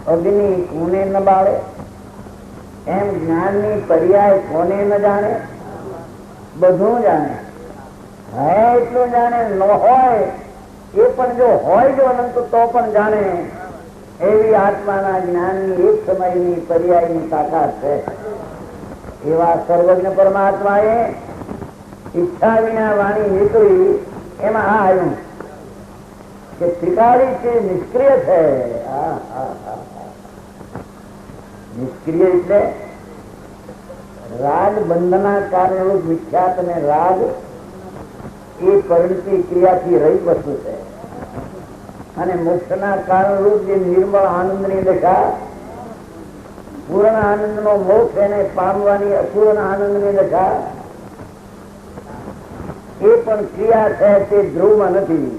અગ્નિ કોને ન બાળે, એમ જ્ઞાનની પર્યાય કોને ન જાણે? બધું જાણે, હે એટલું જાણે, ન હોય એ પણ જો હોય જો અનંત તો પણ જાણે. એવી આત્માના જ્ઞાનની એક સમયની પર્યાયની તાકાત છે. એવા સર્વજ્ઞ પરમાત્માએ ઈચ્છા વિના વાણી નીકળી. એમાં આ આવ્યું કે ત્રિકાળી છે, નિષ્ક્રિય છે. નિષ્ક્રિય એટલે રાગ બંધના કારણરૂપ મિથ્યાત અને રાગ એ પરિણતિ ક્રિયાથી રહિત વસ્તુ છે. અને મોક્ષના કારણરૂપ જે નિર્મળ આનંદની દશા, પૂર્ણ આનંદનો મોક્ષ એને પામવાની અપૂર્ણ આનંદની દશા, એ પણ ક્રિયા છે, તે ધ્રુવમાં નથી.